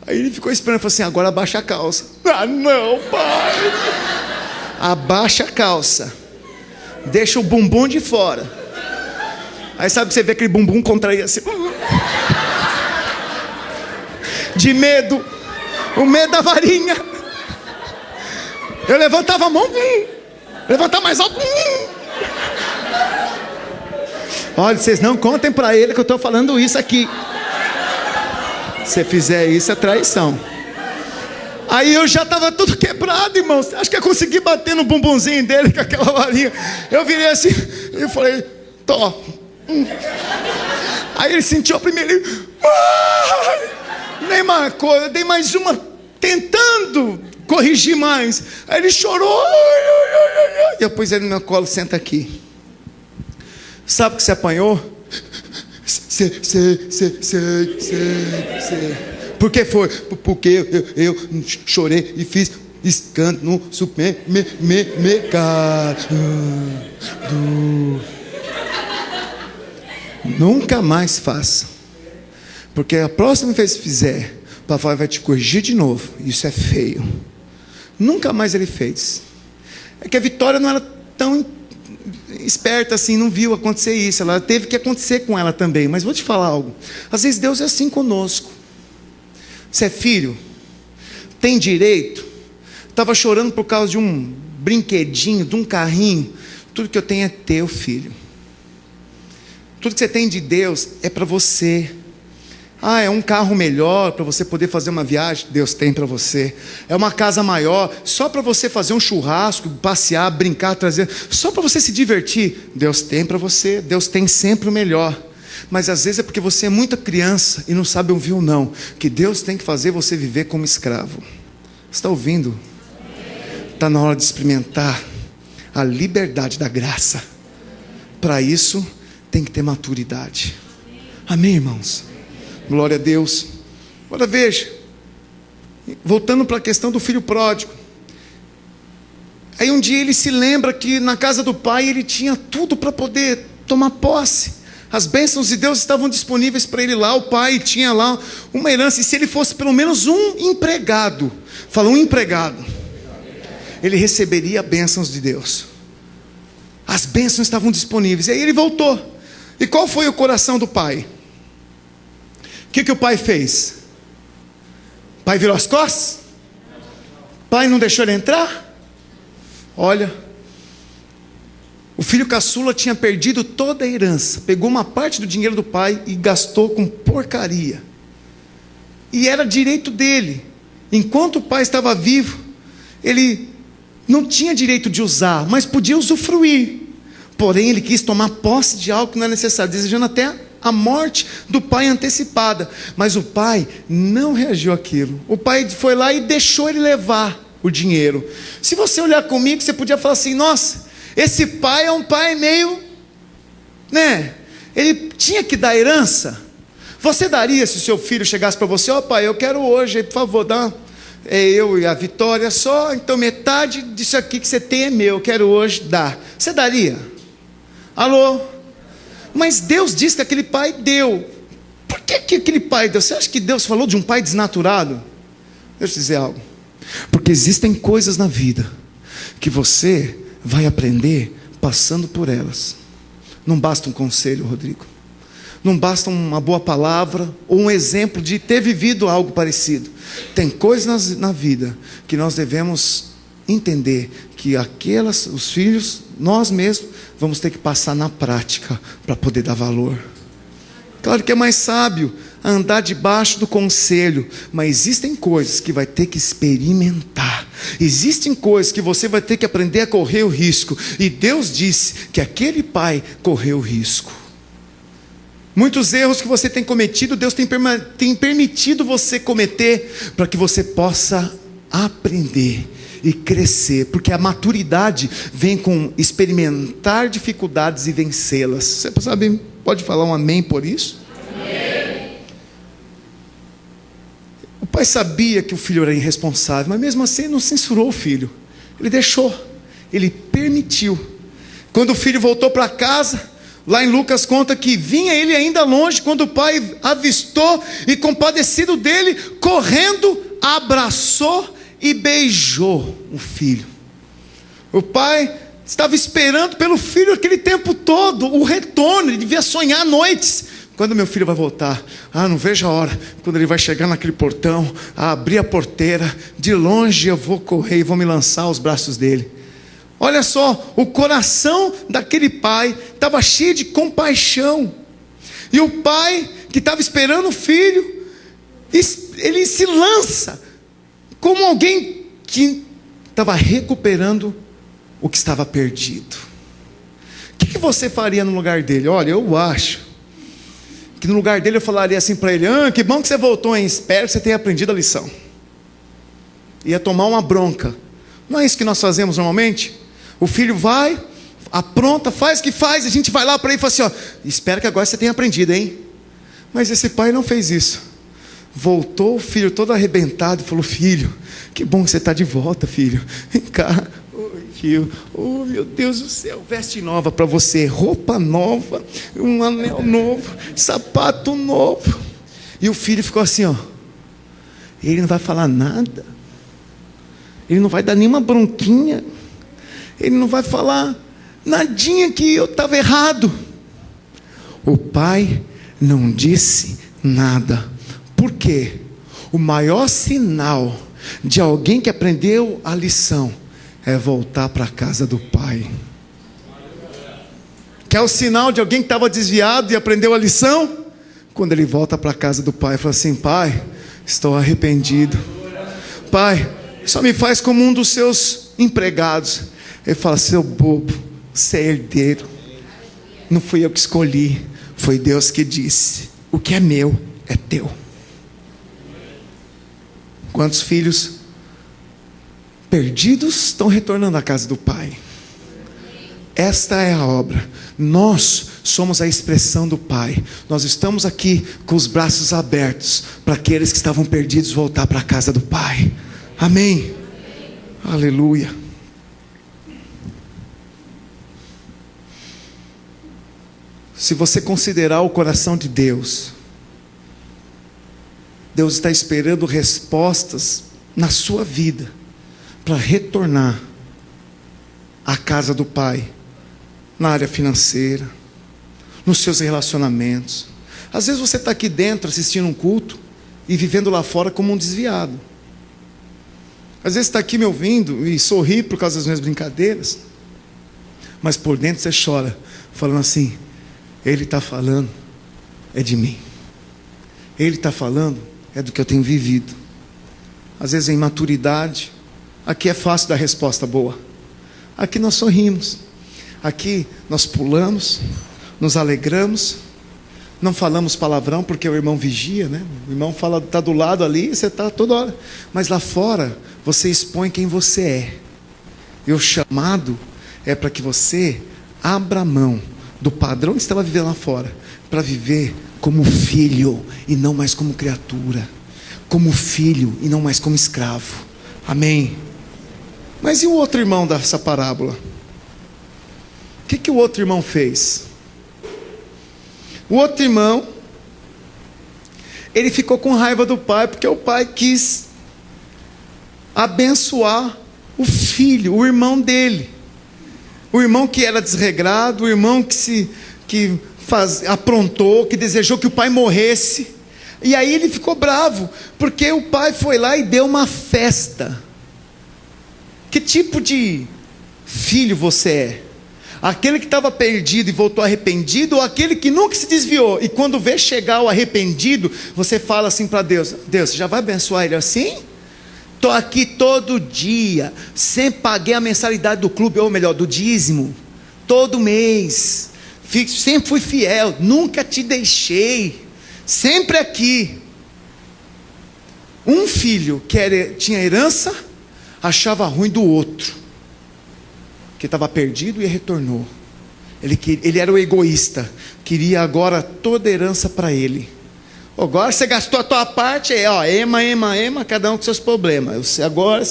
Aí ele ficou esperando e falou assim: agora abaixa a calça. Ah, não, pai. Abaixa a calça. Deixa o bumbum de fora. Aí sabe que você vê aquele bumbum contrair assim. De medo. O medo da varinha. Eu levantava a mão. Levantava mais alto. Olha, vocês não contem para ele que eu estou falando isso aqui. Se fizer isso, é traição. Aí eu já estava tudo quebrado, irmãos. Acho que eu consegui bater no bumbumzinho dele com aquela varinha. Eu virei assim e falei: tô. Aí ele sentiu a primeira. Nem marcou. Eu dei mais uma tentando corrigir mais. Aí ele chorou. E eu pus ele no meu colo: senta aqui. Sabe o que você apanhou? Sei. Por que foi? Porque eu chorei e fiz escândalo no supermercado. Nunca mais faça. Porque a próxima vez que fizer, o papai vai te corrigir de novo. Isso é feio. Nunca mais ele fez. É que a Vitória não era tão esperta assim, não viu acontecer isso. Ela teve que acontecer com ela também. Mas vou te falar algo: às vezes Deus é assim conosco. Você é filho, tem direito. Estava chorando por causa de um brinquedinho, de um carrinho. Tudo que eu tenho é teu, filho. Tudo que você tem de Deus é para você. Ah, é um carro melhor para você poder fazer uma viagem? Deus tem para você. É uma casa maior, só para você fazer um churrasco, passear, brincar, trazer, só para você se divertir? Deus tem para você. Deus tem sempre o melhor. Mas às vezes é porque você é muita criança e não sabe ouvir o não, que Deus tem que fazer você viver como escravo. Você está ouvindo? Está na hora de experimentar a liberdade da graça. Para isso tem que ter maturidade. Amém, irmãos? Glória a Deus. Agora veja, voltando para a questão do filho pródigo. Aí um dia ele se lembra que na casa do pai ele tinha tudo para poder tomar posse. As bênçãos de Deus estavam disponíveis para ele lá. O pai tinha lá uma herança. E se ele fosse pelo menos um empregado, fala um empregado, ele receberia bênçãos de Deus. As bênçãos estavam disponíveis. E aí ele voltou. E qual foi o coração do pai? O que o pai fez? O pai virou as costas? O pai não deixou ele entrar? Olha, O filho caçula tinha perdido toda a herança, pegou uma parte do dinheiro do pai e gastou com porcaria. E era direito dele. Enquanto o pai estava vivo, ele não tinha direito de usar, mas podia usufruir. Porém, ele quis tomar posse de algo que não é necessário, desejando até a morte do pai antecipada. Mas o pai não reagiu àquilo. O pai foi lá e deixou ele levar o dinheiro. Se você olhar comigo, você podia falar assim: nossa, esse pai é um pai meio, ele tinha que dar herança. Você daria se o seu filho chegasse para você: ó pai, eu quero hoje, por favor, dá eu e a Vitória só, então metade disso aqui que você tem é meu, eu quero hoje dar. Você daria? Alô? Mas Deus disse que aquele pai deu. Por que aquele pai deu? Você acha que Deus falou de um pai desnaturado? Deixa eu te dizer algo. Porque existem coisas na vida que você vai aprender passando por elas. Não basta um conselho, Rodrigo. Não basta uma boa palavra ou um exemplo de ter vivido algo parecido. Tem coisas na vida que nós devemos entender que os filhos, nós mesmos, vamos ter que passar na prática para poder dar valor. Claro que é mais sábio andar debaixo do conselho, mas existem coisas que vai ter que experimentar. Existem coisas que você vai ter que aprender a correr o risco. E Deus disse que aquele pai correu o risco. Muitos erros que você tem cometido, Deus tem permitido você cometer, para que você possa aprender e crescer, porque a maturidade vem com experimentar dificuldades e vencê-las. Você sabe, pode falar um amém por isso? Amém. O pai sabia que o filho era irresponsável, mas mesmo assim ele não censurou o filho. Ele deixou, ele permitiu. Quando o filho voltou para casa, lá em Lucas conta que vinha ele ainda longe, quando o pai avistou e, compadecido dele, correndo, abraçou e beijou o filho. O pai estava esperando pelo filho aquele tempo todo, o retorno. Ele devia sonhar noites: quando meu filho vai voltar? Não vejo a hora. Quando ele vai chegar naquele portão, abrir a porteira, de longe eu vou correr e vou me lançar aos braços dele. Olha só, o coração daquele pai estava cheio de compaixão. E o pai que estava esperando o filho, ele se lança como alguém que estava recuperando o que estava perdido. O que você faria no lugar dele? Olha, eu acho que no lugar dele eu falaria assim para ele: que bom que você voltou, hein? Espero que você tenha aprendido a lição. Ia tomar uma bronca. Não é isso que nós fazemos normalmente? O filho vai, apronta, faz o que faz, a gente vai lá para ele e fala assim: espero que agora você tenha aprendido, hein? Mas esse pai não fez isso. Voltou o filho todo arrebentado e falou: filho, que bom que você está de volta, filho. Vem cá. Oi, filho. Oh, meu Deus do céu. Veste nova para você, roupa nova, um anel novo, sapato novo. E o filho ficou assim, ele não vai falar nada. Ele não vai dar nenhuma bronquinha. Ele não vai falar nadinha que eu estava errado. O pai não disse nada. Por quê? O maior sinal de alguém que aprendeu a lição é voltar para a casa do pai. Quer o sinal de alguém que estava desviado e aprendeu a lição? Quando ele volta para a casa do pai e fala assim: pai, estou arrependido. Pai, só me faz como um dos seus empregados. Ele fala: seu bobo, você é herdeiro. Não fui eu que escolhi, foi Deus que disse: o que é meu é teu. Quantos filhos perdidos estão retornando à casa do pai? Esta é a obra. Nós somos a expressão do pai. Nós estamos aqui com os braços abertos para aqueles que estavam perdidos voltar para a casa do pai. Amém. Aleluia. Se você considerar o coração de Deus, Deus está esperando respostas na sua vida para retornar à casa do pai, na área financeira, nos seus relacionamentos. Às vezes você está aqui dentro assistindo um culto e vivendo lá fora como um desviado. Às vezes está aqui me ouvindo e sorri por causa das minhas brincadeiras, mas por dentro você chora, falando assim: Ele está falando, é de mim. Ele está falando, é do que eu tenho vivido. Às vezes em maturidade, aqui é fácil dar resposta boa. Aqui nós sorrimos, aqui nós pulamos, nos alegramos, não falamos palavrão porque o irmão vigia, né? O irmão fala, está do lado ali, você está toda hora. Mas lá fora, você expõe quem você é. E o chamado é para que você abra mão do padrão que estava vivendo lá fora, para viver como filho e não mais como criatura, como filho e não mais como escravo. Amém? Mas e o outro irmão dessa parábola? O que o outro irmão fez? O outro irmão, ele ficou com raiva do pai, porque o pai quis abençoar o filho, o irmão dele. O irmão que era desregrado, o irmão que aprontou, que desejou que o pai morresse. E aí ele ficou bravo, porque o pai foi lá e deu uma festa. Que tipo de filho você é? Aquele que estava perdido e voltou arrependido, ou aquele que nunca se desviou, e quando vê chegar o arrependido, você fala assim para Deus: Deus, você já vai abençoar ele assim? Estou aqui todo dia, sempre paguei a mensalidade do clube, ou melhor, do dízimo, todo mês, sempre fui fiel, nunca te deixei, sempre aqui. Um filho que tinha herança, achava ruim do outro, que estava perdido e retornou. Ele era o egoísta, queria agora toda a herança para ele. Agora você gastou a tua parte, ema, cada um com seus problemas. Você agora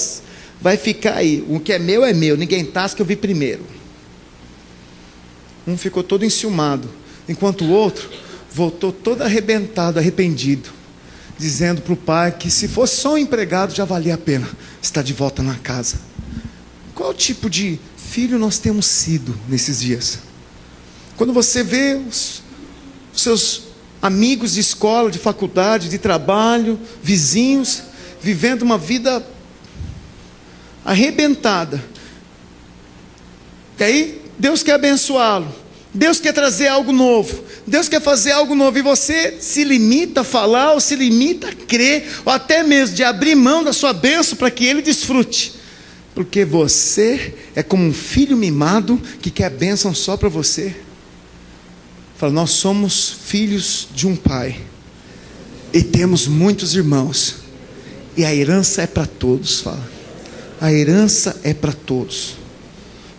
vai ficar aí, o que é meu, ninguém tasca, eu vi primeiro. Um ficou todo enciumado, enquanto o outro voltou todo arrebentado, arrependido, dizendo para o pai que se fosse só um empregado já valia a pena estar de volta na casa. Qual tipo de filho nós temos sido nesses dias? Quando você vê os seus amigos de escola, de faculdade, de trabalho, vizinhos, vivendo uma vida arrebentada, e aí Deus quer abençoá-lo, Deus quer trazer algo novo, Deus quer fazer algo novo, e você se limita a falar, ou se limita a crer, ou até mesmo de abrir mão da sua bênção para que Ele desfrute, porque você é como um filho mimado que quer bênção só para você. Fala, nós somos filhos de um pai, e temos muitos irmãos, e a herança é para todos. Fala, a herança é para todos.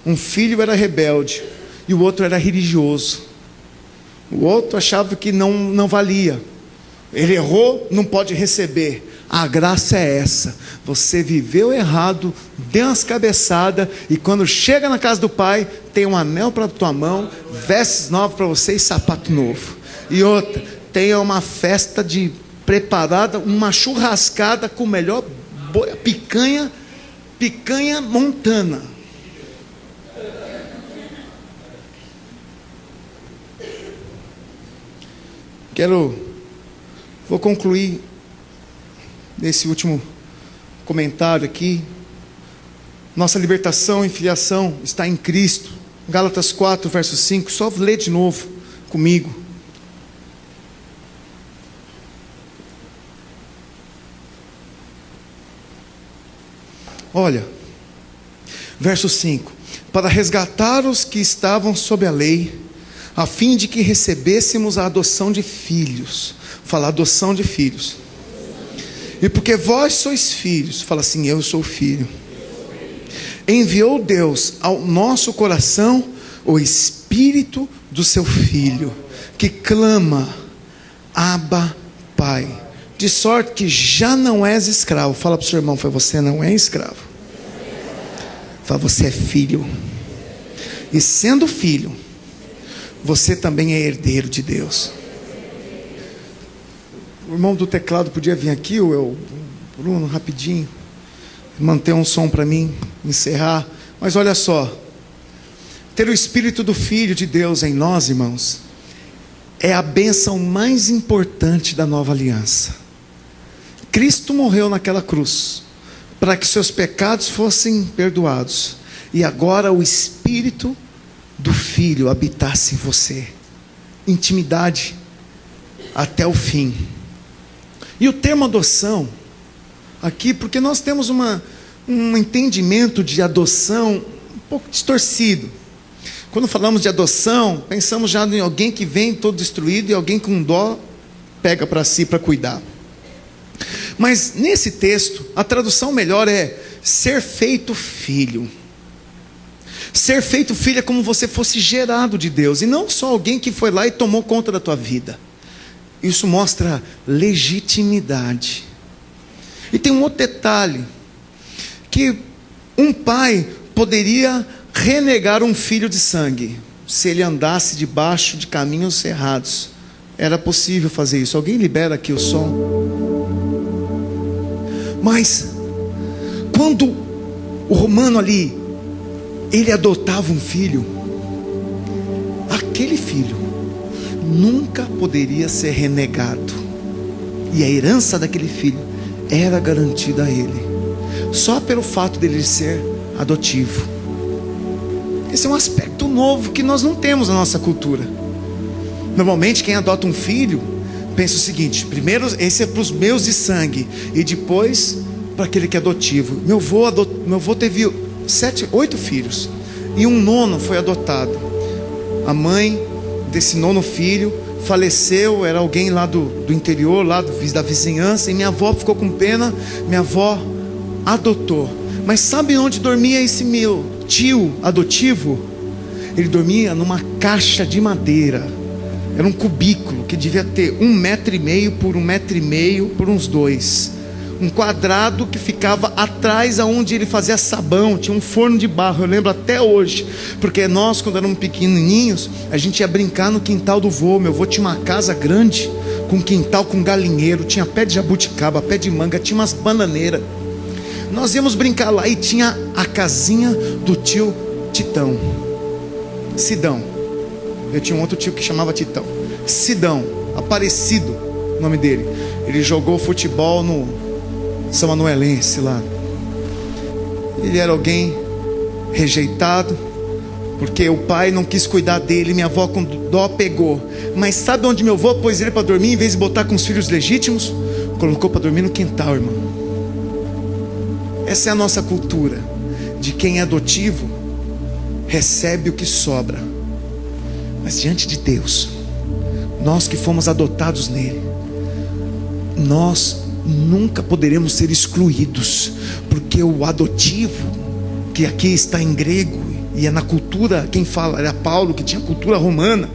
Um filho era rebelde, e o outro era religioso. O outro achava que não valia. Ele errou, não pode receber. A graça é essa: você viveu errado, deu umas cabeçadas, e quando chega na casa do pai, tem um anel para a tua mão, vestes novas para você e sapato novo. E outra, tem uma festa preparada, uma churrascada com o melhor picanha montana. Vou concluir nesse último comentário aqui. Nossa libertação e filiação está em Cristo. Gálatas 4, verso 5. Só lê de novo comigo. Olha, verso 5. Para resgatar os que estavam sob a lei, a fim de que recebêssemos a adoção de filhos. Fala, adoção de filhos. E porque vós sois filhos, fala assim, eu sou filho. Enviou Deus ao nosso coração o Espírito do seu Filho, que clama, Abba, Pai. De sorte que já não és escravo. Fala para o seu irmão, você não é escravo. Fala, você é filho. E sendo filho, você também é herdeiro de Deus. O irmão do teclado podia vir aqui, o Bruno, rapidinho, manter um som para mim, encerrar. Mas olha só, ter o Espírito do Filho de Deus em nós, irmãos, é a bênção mais importante da nova aliança. Cristo morreu naquela cruz para que seus pecados fossem perdoados, e agora o Espírito filho habitasse em você. Intimidade até o fim. E o termo adoção, aqui, porque nós temos um entendimento de adoção um pouco distorcido. Quando falamos de adoção, pensamos já em alguém que vem todo destruído e alguém com dó pega para si para cuidar. Mas nesse texto, a tradução melhor é ser feito filho. Ser feito filho é como você fosse gerado de Deus, e não só alguém que foi lá e tomou conta da tua vida. Isso mostra legitimidade. E tem um outro detalhe, que um pai poderia renegar um filho de sangue, se ele andasse debaixo de caminhos errados. Era possível fazer isso. Alguém libera aqui o som? Mas quando o romano ali, ele adotava um filho, aquele filho nunca poderia ser renegado, e a herança daquele filho era garantida a ele, só pelo fato dele ser adotivo. Esse é um aspecto novo que nós não temos na nossa cultura. Normalmente quem adota um filho pensa o seguinte: primeiro esse é para os meus de sangue, e depois para aquele que é adotivo. Meu avô teve 8 filhos, e um nono foi adotado. A mãe desse nono filho faleceu, era alguém lá do interior, lá da vizinhança, e minha avó ficou com pena, minha avó adotou. Mas sabe onde dormia esse meu tio adotivo? Ele dormia numa caixa de madeira. Era um cubículo que devia ter 1,5 metro por 1,5 metro por uns 2. Um quadrado que ficava atrás aonde ele fazia sabão. Tinha um forno de barro, eu lembro até hoje, porque nós, quando éramos pequenininhos, a gente ia brincar no quintal do vô. Meu vô tinha uma casa grande, com quintal, com galinheiro, tinha pé de jabuticaba, pé de manga, tinha umas bananeiras. Nós íamos brincar lá, e tinha a casinha do tio Titão, Sidão. Eu tinha um outro tio que chamava Titão, Sidão, Aparecido, o nome dele. Ele jogou futebol no São Manuelense lá. Ele era alguém rejeitado, porque o pai não quis cuidar dele. Minha avó com dó pegou. Mas sabe onde meu avô pôs ele para dormir? Em vez de botar com os filhos legítimos, colocou para dormir no quintal, irmão. Essa é a nossa cultura, de quem é adotivo recebe o que sobra. Mas diante de Deus, nós que fomos adotados nele, nós nunca poderemos ser excluídos, porque o adotivo, que aqui está em grego, e é na cultura, quem fala era Paulo, que tinha cultura romana.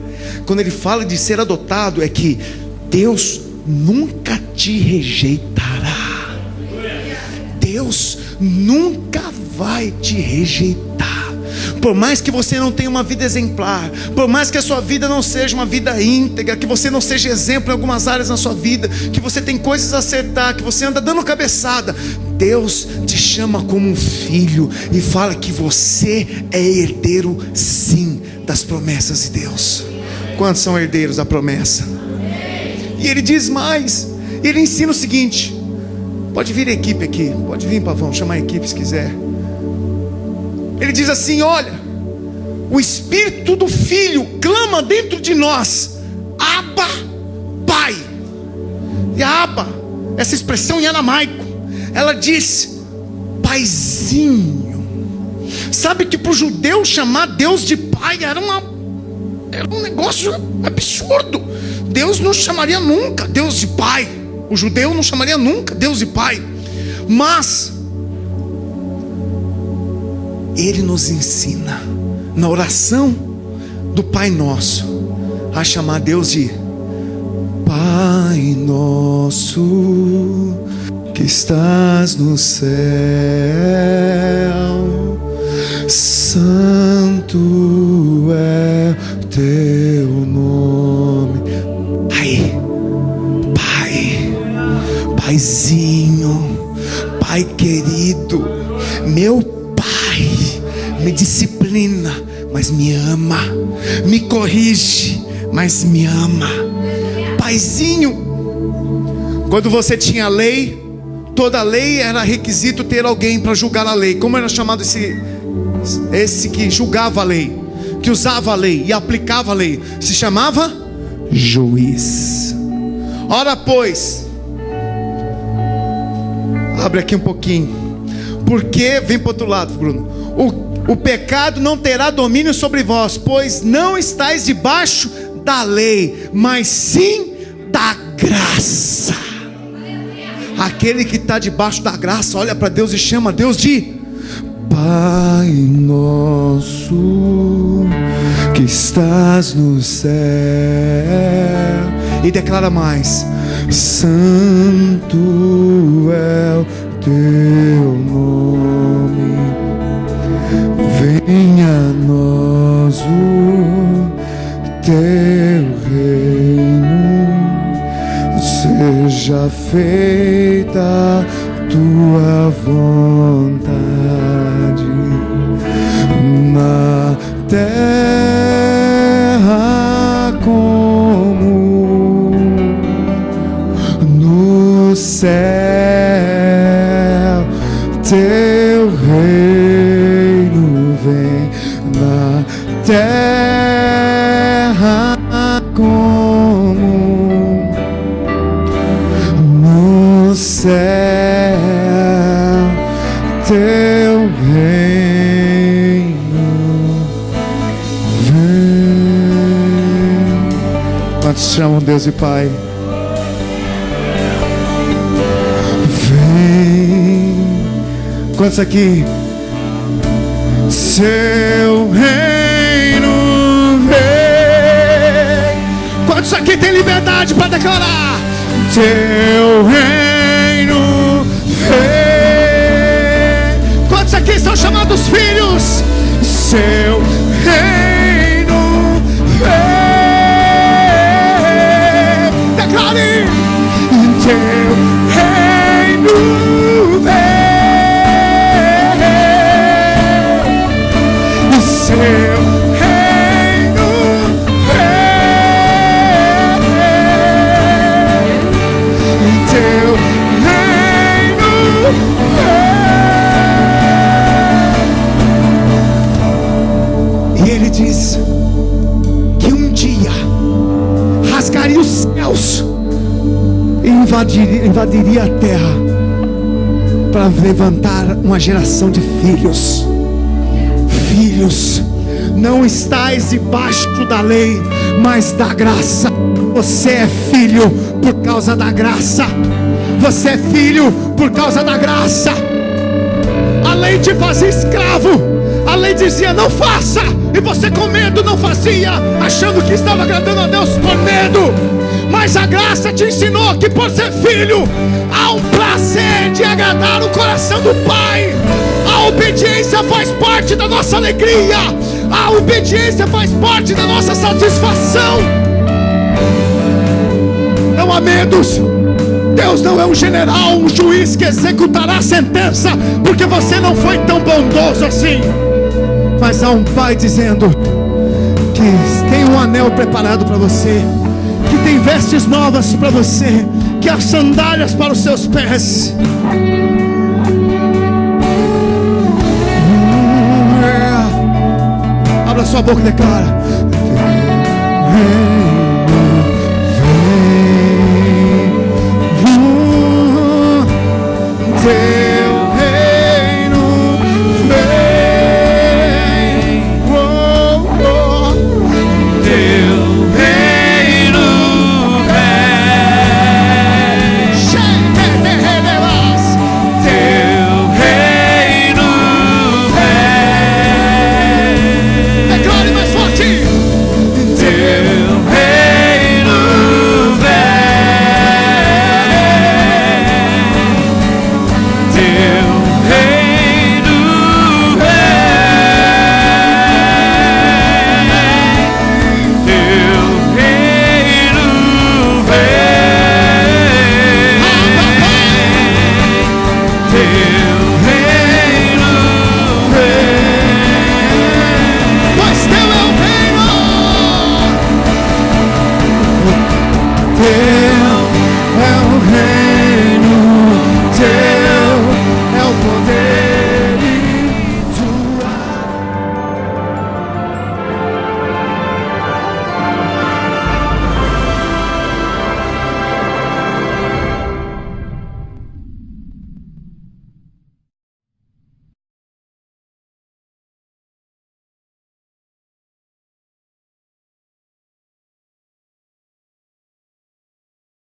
Quando ele fala de ser adotado, é que Deus nunca te rejeitará. Deus nunca vai te rejeitar. Por mais que você não tenha uma vida exemplar, por mais que a sua vida não seja uma vida íntegra, que você não seja exemplo em algumas áreas na sua vida, que você tem coisas a acertar, que você anda dando cabeçada, Deus te chama como um filho e fala que você é herdeiro, sim, das promessas de Deus. Quantos são herdeiros da promessa? E ele diz mais, ele ensina o seguinte. Pode vir a equipe aqui, pode vir, Pavão, chamar a equipe se quiser. Ele diz assim: olha, o Espírito do Filho clama dentro de nós, Abba, Pai. E a Abba, essa expressão em aramaico, ela diz paizinho. Sabe que para o judeu chamar Deus de pai era um negócio absurdo. Deus não chamaria nunca Deus de pai. O judeu não chamaria nunca Deus de pai. Mas ele nos ensina na oração do Pai Nosso a chamar Deus de Pai Nosso que estás no céu, santo é o teu nome. Aí, Pai, Paizinho, Pai querido, meu Pai, me disciplina, mas me ama, me corrige, mas me ama. Paizinho, quando você tinha lei, toda lei era requisito ter alguém para julgar a lei. Como era chamado esse que julgava a lei? que usava a lei e aplicava a lei se chamava juiz. Ora pois, abre aqui um pouquinho, porque vem para o outro lado, Bruno. O pecado não terá domínio sobre vós, pois não estáis debaixo da lei, mas sim da graça. Aquele que está debaixo da graça olha para Deus e chama Deus de Pai nosso que estás no céu, e declara mais: santo é o teu nome, venha a nós o teu reino, seja feita tua vontade na terra como no céu. Teu reino vem na terra como no céu. Teu reino vem. Quantos chamam Deus de Pai? Vem. Quantos aqui? Seu reino vem. Quantos aqui tem liberdade para declarar? Teu reino vem. Quantos aqui são chamados filhos? Seu reino vem. Declare: teu reino vem. Seu reino vem. Teu reino vem. E ele diz que um dia rasgaria os céus e invadiria a terra para levantar uma geração de filhos. Filhos, não estais debaixo da lei, mas da graça. Você é filho por causa da graça. Você é filho por causa da graça. A lei te fazia escravo. A lei dizia não faça, e você com medo não fazia, achando que estava agradando a Deus por medo. Mas a graça te ensinou que por ser filho há um prazer de agradar o coração do Pai. A obediência faz parte da nossa alegria. A obediência faz parte da nossa satisfação. Não há medos. Deus não é um general, um juiz que executará a sentença porque você não foi tão bondoso assim. Mas há um Pai dizendo que tem um anel preparado para você, que tem vestes novas para você, que há sandálias para os seus pés. Abra sua boca e declara: vem, vem,